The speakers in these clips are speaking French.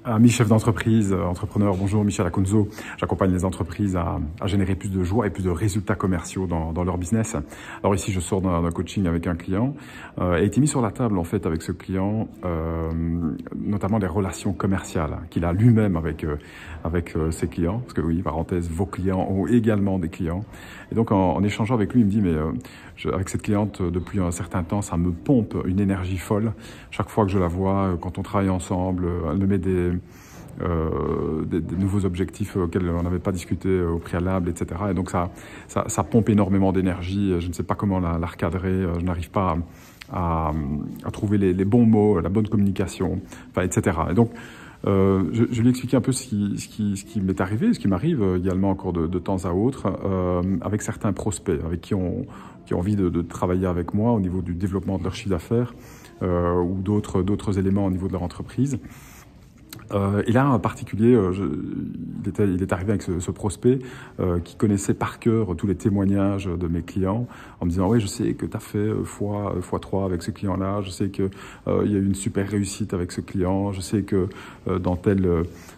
Amis chefs d'entreprise, entrepreneurs, bonjour, Michel Acunzo. J'accompagne les entreprises à générer plus de joie et plus de résultats commerciaux dans leur business. Alors ici, je sors d'un coaching avec un client et a été mis sur la table en fait avec ce client, notamment des relations commerciales qu'il a lui-même avec ses clients. Parce que oui, parenthèse, vos clients ont également des clients. Et donc en échangeant avec lui, il me dit avec cette cliente depuis un certain temps, ça me pompe une énergie folle. Chaque fois que je la vois, quand on travaille ensemble, elle me met des nouveaux objectifs auxquels on n'avait pas discuté au préalable, etc. Et donc ça pompe énormément d'énergie. Je ne sais pas comment la recadrer. Je n'arrive pas à trouver les bons mots, la bonne communication, enfin, etc. Et donc je lui ai expliqué un peu ce qui m'est arrivé, ce qui m'arrive également encore de temps à autre, avec certains prospects avec qui ont envie de travailler avec moi au niveau du développement de leur chiffre d'affaires ou d'autres éléments au niveau de leur entreprise. Et là, en particulier, il est arrivé avec ce prospect qui connaissait par cœur tous les témoignages de mes clients en me disant « Oui, je sais que tu as fait x3 avec ce client-là, je sais qu'il y a eu une super réussite avec ce client, je sais que dans telle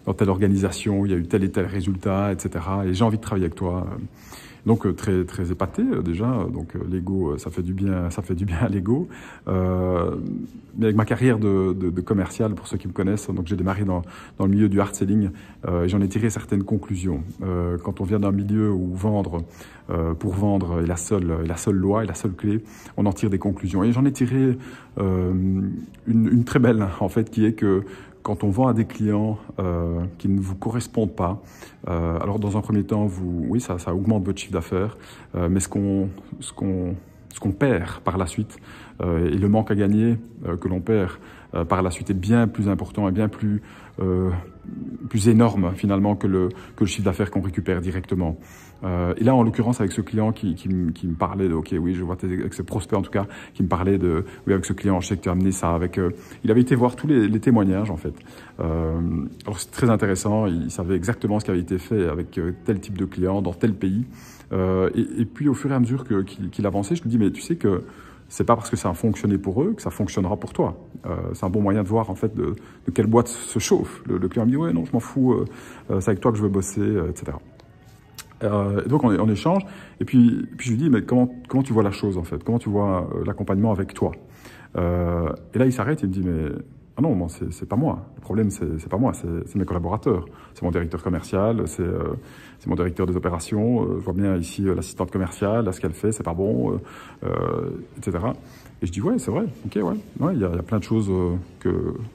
organisation, il y a eu tel et tel résultat, etc. Et j'ai envie de travailler avec toi. » Donc très épaté déjà, donc l'ego ça fait du bien à l'ego. Mais avec ma carrière de commercial, pour ceux qui me connaissent, donc j'ai démarré dans le milieu du hard selling et j'en ai tiré certaines conclusions. Quand on vient d'un milieu où pour vendre est la seule loi et la seule clé, on en tire des conclusions. Et j'en ai tiré une très belle en fait, qui est que quand on vend à des clients qui ne vous correspondent pas, alors dans un premier temps, oui, ça augmente votre chiffre d'affaires, mais ce qu'on perd par la suite et le manque à gagner que l'on perd par la suite est bien plus important et bien plus énorme finalement que le chiffre d'affaires qu'on récupère directement. Et là, en l'occurrence, avec ce client qui me parlait de, ok, oui, je vois avec ce prospect en tout cas, qui me parlait de, oui, avec ce client, je sais que tu as amené ça avec. Il avait été voir tous les témoignages en fait. Alors c'est très intéressant. Il savait exactement ce qui avait été fait avec tel type de client dans tel pays. Et puis au fur et à mesure qu'il avançait, je lui dis, mais tu sais que c'est pas parce que ça a fonctionné pour eux que ça fonctionnera pour toi. C'est un bon moyen de voir en fait de quelle boîte se chauffe. Le client me dit ouais non je m'en fous, c'est avec toi que je veux bosser, etc. Et donc on échange et puis je lui dis mais comment tu vois la chose en fait, comment tu vois l'accompagnement avec toi. Et là il s'arrête et il me dit mais ah non, moi c'est pas moi. Le problème c'est pas moi, c'est mes collaborateurs. C'est mon directeur commercial, c'est mon directeur des opérations. Je vois bien ici l'assistante commerciale, là ce qu'elle fait, c'est pas bon, etc. Et je dis ouais, c'est vrai. Ok, ouais, il y a plein de choses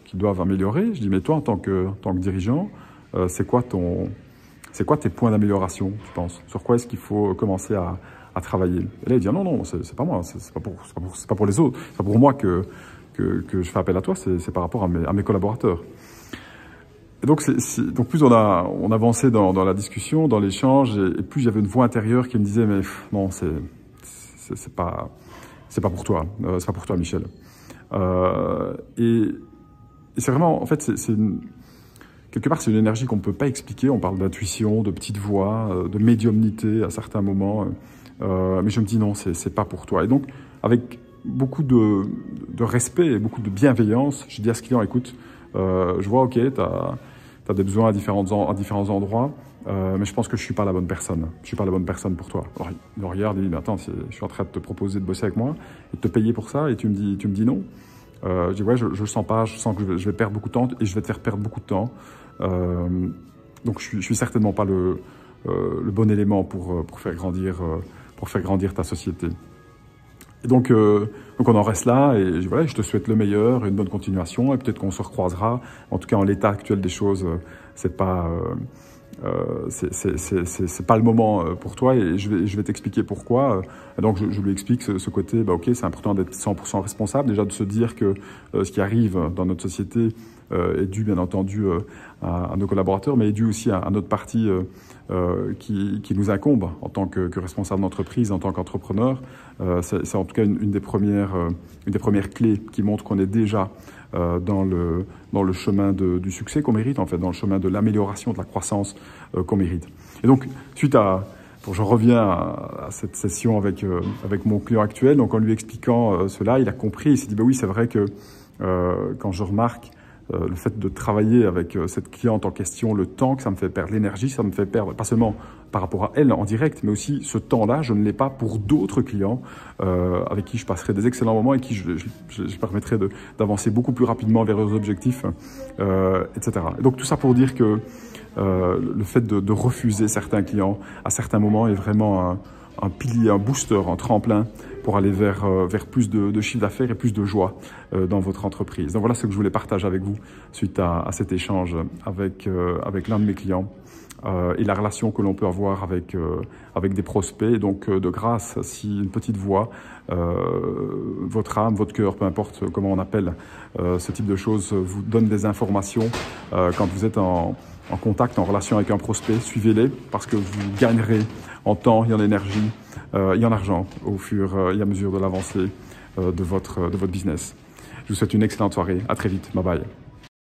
qui doivent améliorer. Je dis mais toi en tant que dirigeant, c'est quoi tes points d'amélioration, tu penses? Sur quoi est-ce qu'il faut commencer à travailler? Et là il dit non, c'est pas moi, c'est pas pour les autres, c'est pas pour moi que je fais appel à toi, c'est par rapport à mes collaborateurs. Et donc, donc plus on avançait dans la discussion, dans l'échange, et plus j'avais une voix intérieure qui me disait mais non, c'est pas pour toi, c'est pas pour toi, Michel. Et c'est vraiment, en fait, quelque part, c'est une énergie qu'on ne peut pas expliquer. On parle d'intuition, de petite voix, de médiumnité à certains moments, mais je me dis non, c'est pas pour toi. Et donc, avec beaucoup de respect et beaucoup de bienveillance, je dis à ce client, écoute, je vois, ok, tu as des besoins à différents endroits, mais je pense que je suis pas la bonne personne. Je suis pas la bonne personne pour toi. Alors, il me regarde et il dit, mais attends, je suis en train de te proposer de bosser avec moi et de te payer pour ça et tu me dis non. Je dis, ouais, je le sens pas, je sens que je vais perdre beaucoup de temps et je vais te faire perdre beaucoup de temps. Donc, je suis certainement pas le bon élément pour faire grandir ta société. Et donc on en reste là et voilà, je te souhaite le meilleur, une bonne continuation et peut-être qu'on se recroisera. En tout cas, en l'état actuel des choses, c'est pas le moment pour toi et je vais t'expliquer pourquoi. Et donc je lui explique ce côté, ok, c'est important d'être 100% responsable, déjà de se dire que ce qui arrive dans notre société est dû bien entendu à nos collaborateurs, mais est dû aussi à notre partie qui nous incombe en tant que responsable d'entreprise, en tant qu'entrepreneur. C'est en tout cas une des premières clés qui montre qu'on est déjà dans le chemin du succès qu'on mérite, en fait, dans le chemin de l'amélioration de la croissance qu'on mérite. Et donc, je reviens à cette session avec mon client actuel, donc en lui expliquant cela, il a compris, il s'est dit, oui, c'est vrai que quand je remarque le fait de travailler avec cette cliente en question, le temps que ça me fait perdre, l'énergie, ça me fait perdre, pas seulement par rapport à elle en direct, mais aussi ce temps-là, je ne l'ai pas pour d'autres clients avec qui je passerai des excellents moments et qui je permettrai d'avancer beaucoup plus rapidement vers leurs objectifs, etc. Et donc tout ça pour dire que le fait de refuser certains clients à certains moments est vraiment un pilier, un booster, un tremplin pour aller vers plus de chiffre d'affaires et plus de joie dans votre entreprise. Donc voilà ce que je voulais partager avec vous suite à cet échange avec l'un de mes clients et la relation que l'on peut avoir avec des prospects. Et donc de grâce, si une petite voix, votre âme, votre cœur, peu importe comment on appelle ce type de choses, vous donne des informations quand vous êtes en contact, en relation avec un prospect, suivez-les parce que vous gagnerez en temps et en énergie et en argent au fur et à mesure de l'avancée de votre business. Je vous souhaite une excellente soirée. À très vite. Bye bye.